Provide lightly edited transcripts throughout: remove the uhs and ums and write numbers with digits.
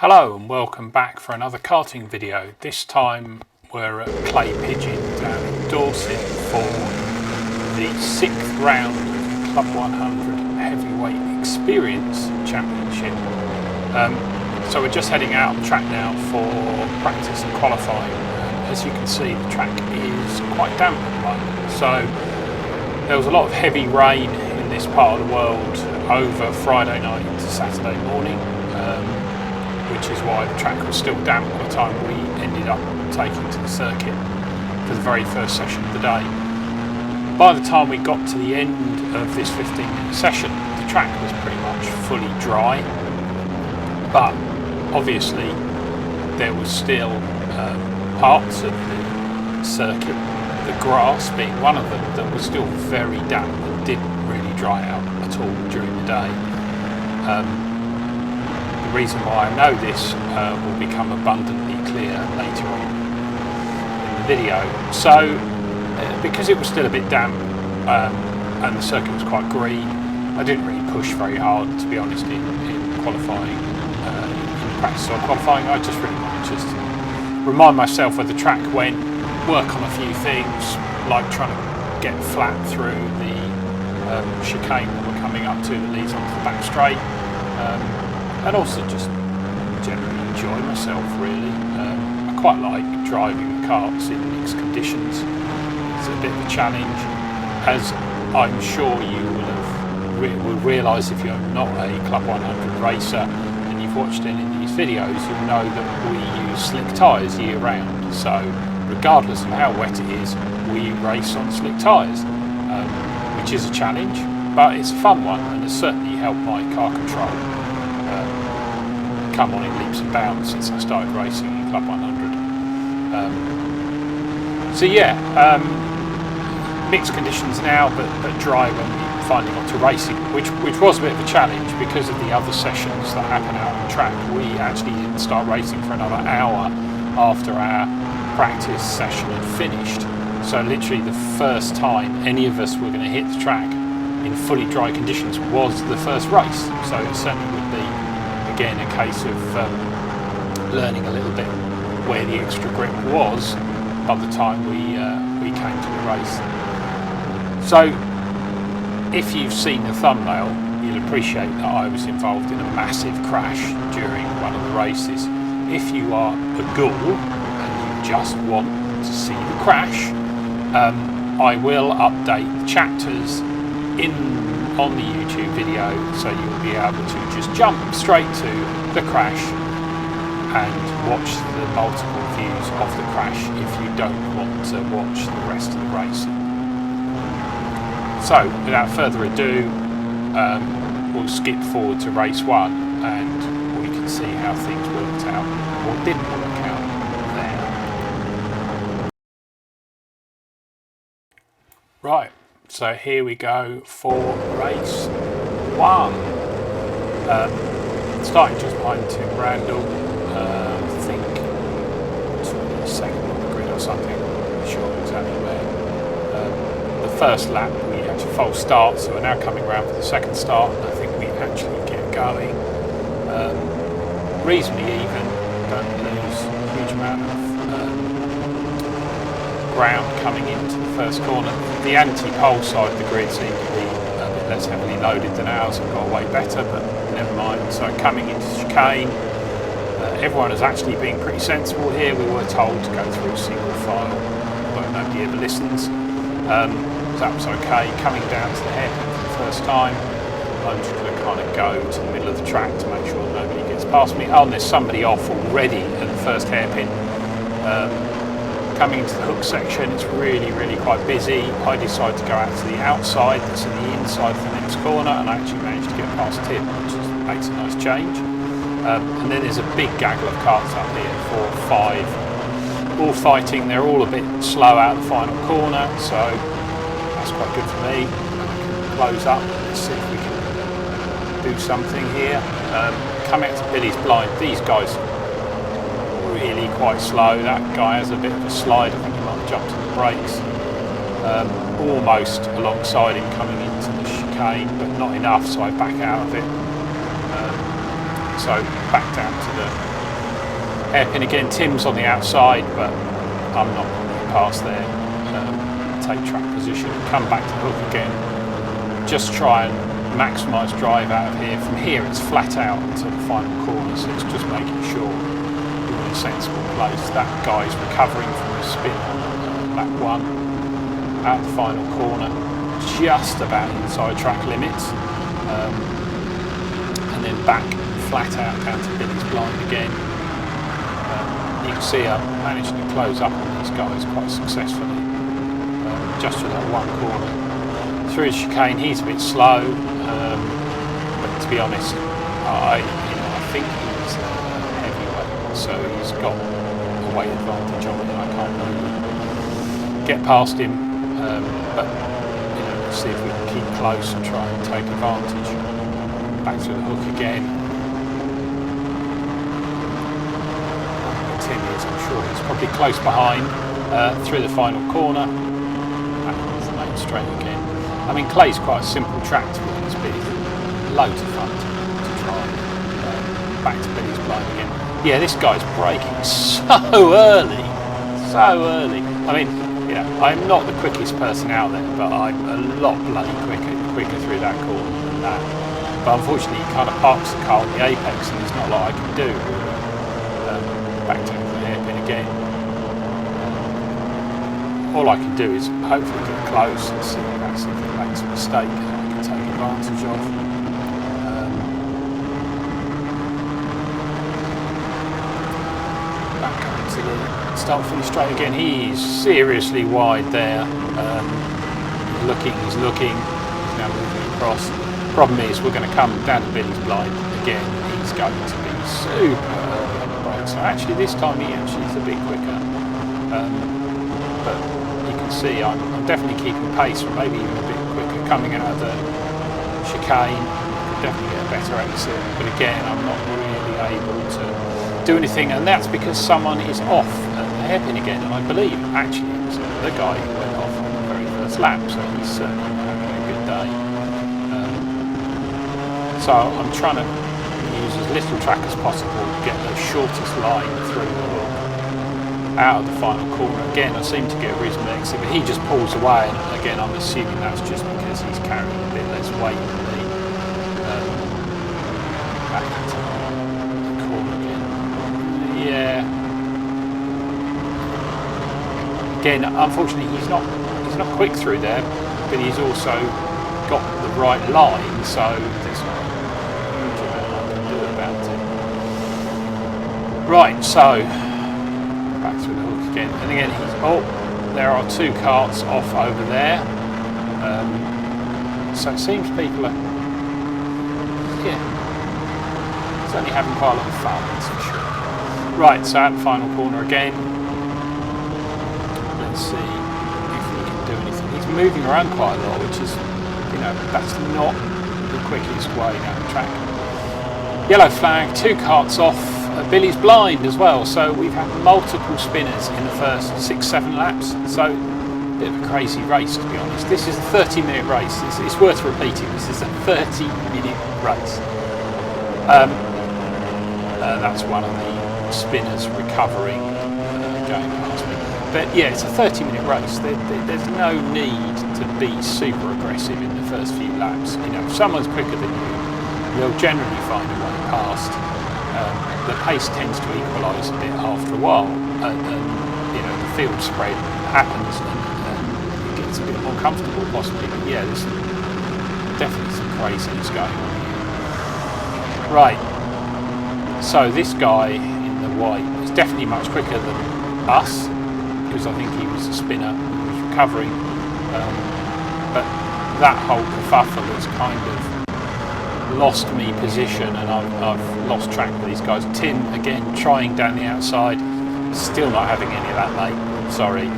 Hello and welcome back for another karting video. This time we're at Clay Pigeon down in Dorset for the 6th round of Club 100 Heavyweight Experience Championship. So we're just heading out on track now for practice and qualifying. As you can see, the track is quite damp at the moment. So there was a lot of heavy rain in this part of the world over Friday night into Saturday morning. Which is why the track was still damp by the time we ended up taking to the circuit for the very first session of the day. By the time we got to the end of this 15-minute session, the track was pretty much fully dry, but obviously there was still parts of the circuit, the grass being one of them, that was still very damp and didn't really dry out at all during the day. The reason why I know this will become abundantly clear later on in the video. So because it was still a bit damp and the circuit was quite green, I didn't really push very hard, to be honest, in qualifying, in practice or qualifying. I just really wanted to remind myself where the track went, work on a few things, like trying to get flat through the chicane that we're coming up to that leads onto the back straight. And also just generally enjoy myself, really. I quite like driving the karts in mixed conditions. It's a bit of a challenge, as I'm sure you will realise if you're not a Club 100 racer and you've watched any of these videos, you'll know that we use slick tyres year round. So regardless of how wet it is, we race on slick tyres, which is a challenge, but it's a fun one, and it's certainly helped my car control come on in leaps and bounds since I started racing in Club 100. So yeah, mixed conditions now, but dry when we finally got to racing, which was a bit of a challenge because of the other sessions that happen out on track. We actually didn't start racing for another hour after our practice session had finished. So literally the first time any of us were going to hit the track in fully dry conditions was the first race. So it certainly would be, again, a case of learning a little bit where the extra grip was by the time we came to the race. So if you've seen the thumbnail, you'll appreciate that I was involved in a massive crash during one of the races. If you are a ghoul and you just want to see the crash, I will update the chapters on the YouTube video, so you'll be able to just jump straight to the crash and watch the multiple views of the crash if you don't want to watch the rest of the race. So without further ado, we'll skip forward to race 1 and we can see how things worked out or didn't work out there. Right. So here we go for race 1. Starting just behind Tim Randall, I think 22nd on the grid or something, I'm not sure exactly where. The first lap we had a false start, so we're now coming around for the second start, and I think we actually get going reasonably even, don't lose a huge amount of ground coming into the first corner. The anti-pole side of the grid seemed to be a bit less heavily loaded than ours and got way better, but never mind. So coming into chicane, everyone is actually being pretty sensible here. We were told to go through single file, but nobody ever listens. So that was okay. Coming down to the hairpin for the first time, I'm just going to kind of go to the middle of the track to make sure nobody gets past me. Oh, and there's somebody off already at the first hairpin. Coming into the hook section, it's really quite busy. I decided to go out to the outside, that's in the inside of the next corner, and I actually managed to get past Tim, which makes a nice change. And then there's a big gaggle of karts up here, 4 or 5, all fighting. They're all a bit slow out of the final corner, so that's quite good for me. Close up, let's see if we can do something here. Coming out to Billy's blind, these guys really quite slow. That guy has a bit of a slide. I think he might have jumped on the brakes. Almost alongside him coming into the chicane, but not enough, so I back out of it. So back down to the Hairpin again, Tim's on the outside, but I'm not going to get past there. Take track position, come back to the hook again. Just try and maximise drive out of here. From here it's flat out until the final corner, so it's just making sure you're in a sensible place. That guy's recovering from a spin on lap 1 out the final corner, just about inside track limits, and then back flat out down to Billy's blind again. You can see I'm managing to close up on these guys quite successfully, just for that one corner. Through the chicane, he's a bit slow, but to be honest, I think he's heavyweight, so he's got a weight advantage on me. I can't really get past him, but let's see if we can keep close and try and take advantage. Back through the hook again. Tim is, I'm sure he's probably close behind. Through the final corner, back into the main straight again. I mean, Clay's quite a simple track to win this bit. Loads of fun to try. Back to Billy's blind again. Yeah, this guy's braking so early. So early. I mean, I'm not the quickest person out there, but I'm a lot bloody quicker through that corner than that. But unfortunately, he kind of parks the car on the apex, and there's not a lot I can do. Back to the hairpin again. All I can do is hopefully get close and see if it makes a mistake that I can take advantage of. Back up to the start finish straight again. He's seriously wide there. He's looking. He's now moving across. Problem is, we're going to come down to Billy's blind again. He's going to be super early on the brake. So actually, this time he actually is a bit quicker. But you can see I'm definitely keeping pace, or maybe even a bit quicker. Coming out of the chicane, could definitely get a better exit. But again, I'm not really able to do anything, and that's because someone is off at the hairpin again. And I believe actually it was the guy who went off on the very first lap, so he's certainly having a good day. So I'm trying to use as little track as possible to get the shortest line through the hook out of the final corner. Again, I seem to get a reasonable exit, but he just pulls away, and again I'm assuming that's just because he's carrying a bit less weight than me. Back into the corner again. Yeah. Again, unfortunately he's not quick through there, but he's also got the right line, so there's not a huge amount I can do about it. Right, so back through the hook again, and again there are two carts off over there, so it seems people are certainly having quite a lot of fun, that's for sure. Right, so at the final corner again, let's see if we can do anything. He's moving around quite a lot, which is, that's not the quickest way down the track. Yellow flag, two carts off. Billy's blind as well, so we've had multiple spinners in the first 6-7 laps, so a bit of a crazy race, to be honest. This is a 30-minute race. It's worth repeating. This is a 30-minute race. That's one of the spinners recovering, going past me. But yeah, it's a 30-minute race. There's no need to be super aggressive in the first few laps. If someone's quicker than you, they'll generally find a way past. The pace tends to equalise a bit after a while, and the field spread happens, and it gets a bit more comfortable possibly. But yeah, there's definitely some craziness going on here. Right, so this guy in the white is definitely much quicker than us, because I think he was a spinner who was recovering, but that whole kerfuffle has kind of lost me position, and I've lost track of these guys. Tim again trying down the outside, still not having any of that, mate, sorry.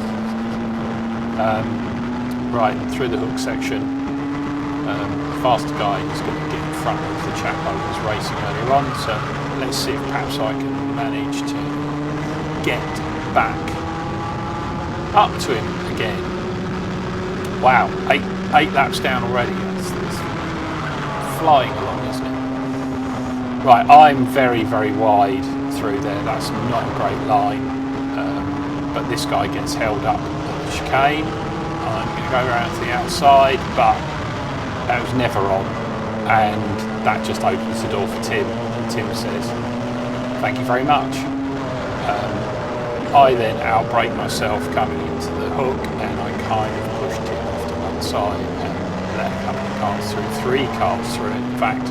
Right, through the hook section, faster guy is going to get in front of the chap I was racing earlier on, so let's see if perhaps I can manage to get back up to him again. Wow, eight laps down already. It's flying along, isn't it? Right, I'm very, very wide through there. That's not a great line, but this guy gets held up at the chicane. I'm going to go around to the outside, but that was never on, and that just opens the door for Tim, and Tim says, "Thank you very much." I then outbrake myself coming into the hook, and I kind of pushed him off to one side and let a couple of cars through, 3 cars through. In fact,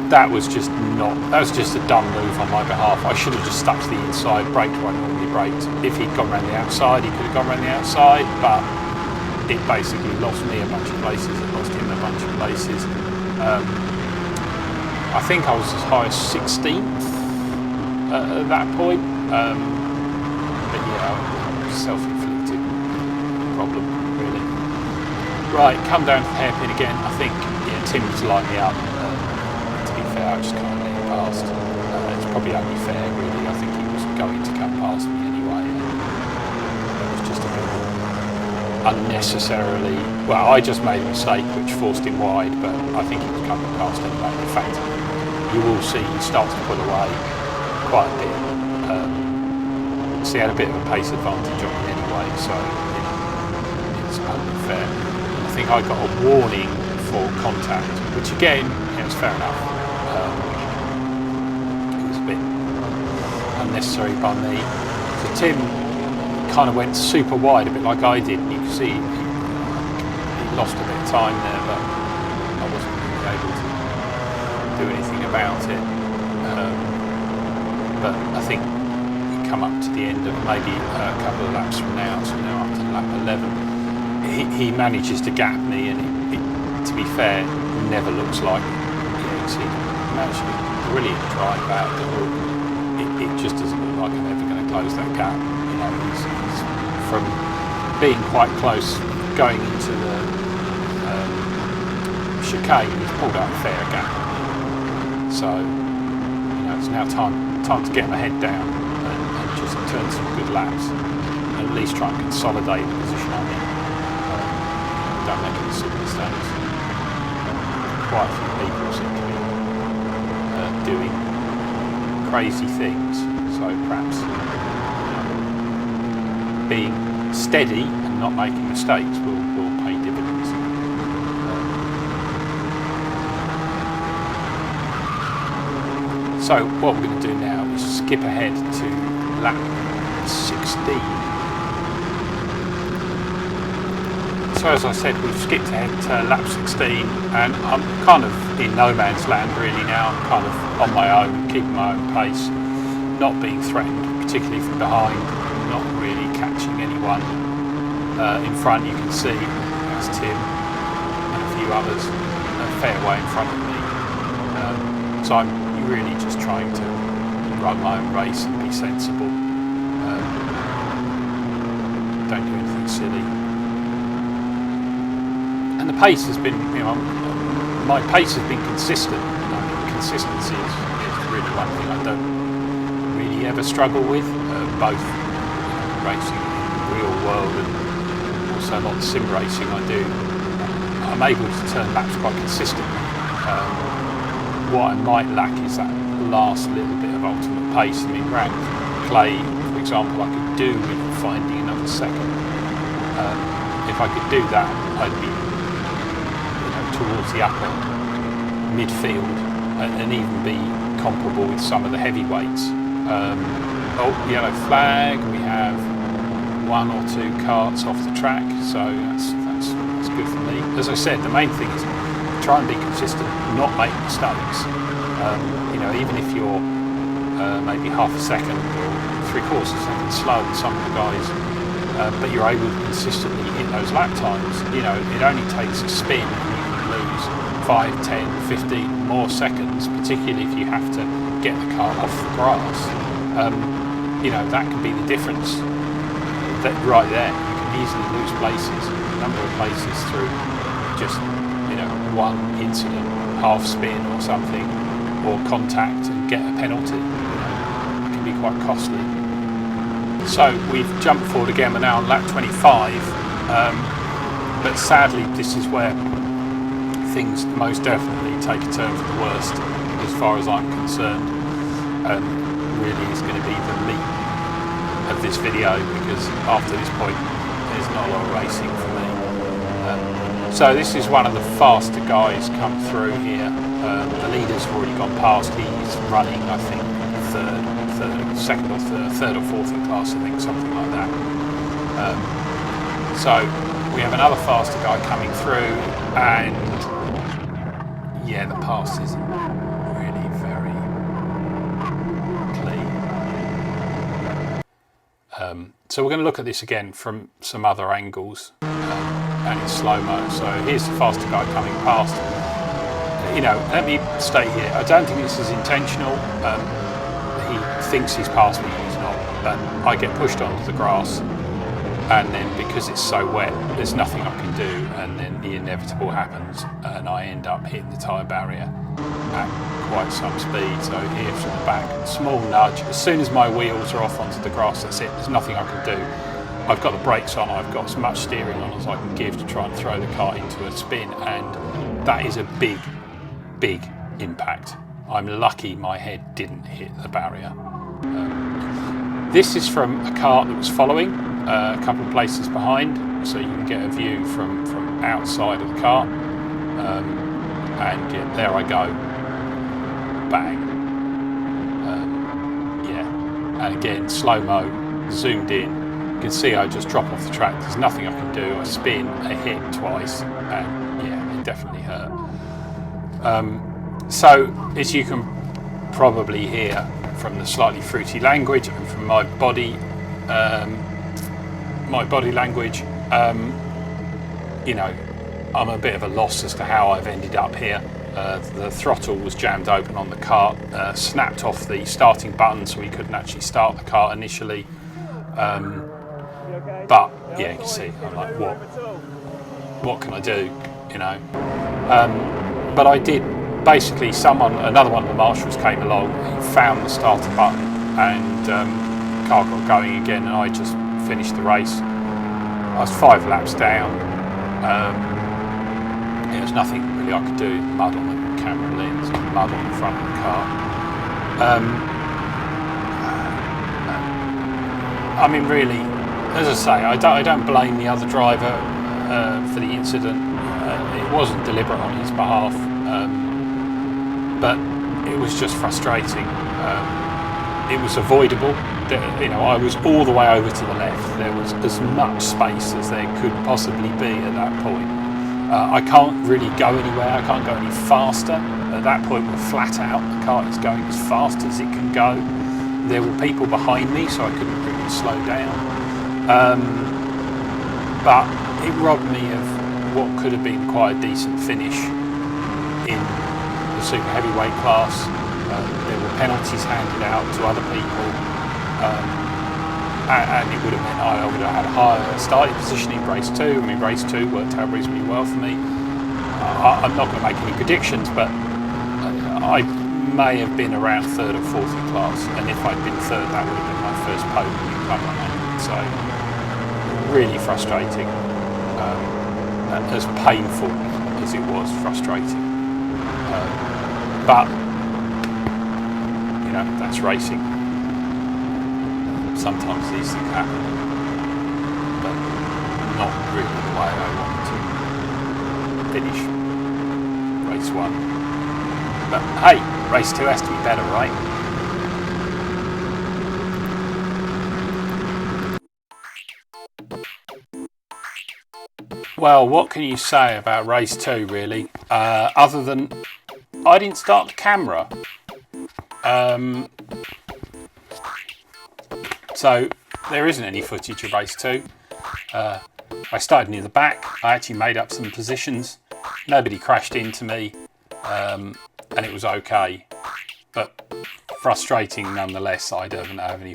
that was just a dumb move on my behalf. I should have just stuck to the inside, braked where I normally braked. If he'd gone around the outside, he could have gone around the outside, but it basically lost me a bunch of places, it lost him a bunch of places. I think I was as high as 16th at that point. But yeah, self-inflicted problem, really. Right, come down to the hairpin again. I think Tim was lining me up. To be fair, I just can't let him past. It's probably only fair, really. I think he was going to come past me anyway. It was just a bit unnecessarily. Well, I just made a mistake which forced him wide, but I think he was coming past anyway. In fact, you will see he starts to pull away quite a bit. So he had a bit of a pace advantage on me anyway, so it's only fair. I think I got a warning for contact, which again, it's fair enough. It was a bit unnecessary by me. So Tim kind of went super wide, a bit like I did, and you can see he lost a bit of time there, but I wasn't really able to do anything about it. But I think come up to the end of maybe a couple of laps from now, so now up to lap 11, he manages to gap me, and it, to be fair, never looks like, you can see, he managed to be brilliant drive out the hook. It just doesn't look like I'm ever going to close that gap. You know, he's from being quite close going into the chicane, he's pulled out a fair gap. So, it's now time to get my head down and just turn some good laps, and at least try and consolidate the position I'm in. Don't make any silly mistakes. Quite a few people seem to be doing crazy things, so perhaps being steady and not making mistakes will pay dividends. So what we're going to do now is skip ahead to lap 16. So as I said, we've skipped ahead to lap 16, and I'm kind of in no man's land really now. I'm kind of on my own, keeping my own pace, not being threatened, particularly from behind, not really catching anyone. In front you can see that's Tim and a few others a fair way in front of me. So I'm really just trying to run my own race and be sensible. Don't do anything silly. And the pace has been, my pace has been consistent. Consistency is really one thing I don't really ever struggle with, both racing in the real world and also a lot of sim racing I do. I'm able to turn laps quite consistently. What I might lack is that last little bit of ultimate pace. I mean, around Clay, for example, I could do with finding another second. If I could do that, I'd be towards the upper midfield and even be comparable with some of the heavyweights. Yellow flag. We have 1 or 2 carts off the track, so that's good for me. As I said, the main thing is try and be consistent, not make mistakes. Even if you're maybe half a second or 3/4 second slower than some of the guys, but you're able to consistently hit those lap times. It only takes a spin and you can lose 5, 10, 15 more seconds, particularly if you have to get the car off the grass. That can be the difference. That right there, you can easily lose places, a number of places through just one incident, half spin or something, or contact and get a penalty. It can be quite costly. So we've jumped forward again, we're now on lap 25, but sadly this is where things most definitely take a turn for the worst as far as I'm concerned. really is going to be the meat of this video, because after this point there's not a lot of racing for me. So this is one of the faster guys come through here. The leader's already gone past. He's running, I think, second or third or fourth in class, I think, something like that. So we have another faster guy coming through, and yeah, the pass isn't really very clean. So we're going to look at this again from some other angles, and in slow-mo. So here's the faster guy coming past. You know, let me state here, I don't think this is intentional. He thinks he's past me, he's not. But I get pushed onto the grass, and then because it's so wet, there's nothing I can do, and then the inevitable happens, and I end up hitting the tyre barrier at quite some speed. So here from the back, small nudge. As soon as my wheels are off onto the grass, that's it. There's nothing I can do. I've got the brakes on, I've got as much steering on as I can give to try and throw the car into a spin, and that is a big, big impact. I'm lucky my head didn't hit the barrier. This is from a car that was following a couple of places behind, so you can get a view from outside of the car. And yeah, there I go. Bang. Yeah, and again, slow-mo, zoomed in. You can see I just drop off the track. There's nothing I can do. I spin, I hit twice, and yeah, it definitely hurt. So, as you can probably hear from the slightly fruity language and from my body language, you know, I'm a bit of a loss as to how I've ended up here. The throttle was jammed open on the cart, snapped off the starting button, so we couldn't actually start the car initially. But yeah, you can see, I'm like, what can I do, you know? But I did. Basically, another one of the marshals came along, he found the starter button, and the car got going again, and I just finished the race. I was 5 laps down. There was nothing really I could do. Mud on the camera lens, mud on the front of the car. I mean, really, as I say, I don't blame the other driver for the incident. It wasn't deliberate on his behalf, but it was just frustrating. It was avoidable. You know, I was all the way over to the left. There was as much space as there could possibly be at that point. I can't really go anywhere. I can't go any faster. At that point, we're flat out. The car is going as fast as it can go. There were people behind me, so I couldn't really slow down. But it robbed me of what could have been quite a decent finish in the super heavyweight class. There were penalties handed out to other people, and it would have meant I would have had a higher starting position in race 2. I mean, race 2 worked out reasonably well for me. I'm not going to make any predictions, but I may have been around 3rd or 4th in class, and if I'd been 3rd, that would have been my first podium in Club 100. So really frustrating, as painful as it was frustrating. But you know, that's racing. Sometimes these things happen, but not really the way I want to finish race 1. But hey, race 2 has to be better, right? Well, what can you say about race 2, really? Other than I didn't start the camera. So there isn't any footage of race 2. I started near the back. I actually made up some positions. Nobody crashed into me, and it was okay. But frustrating nonetheless. I don't have any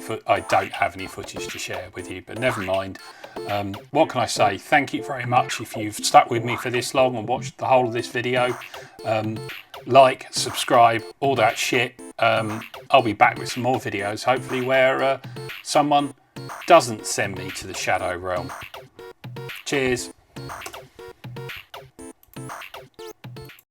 footage to share with you. But never mind. What can I say? Thank you very much if you've stuck with me for this long and watched the whole of this video. Like, subscribe, all that shit. I'll be back with some more videos, hopefully where someone doesn't send me to the shadow realm. Cheers.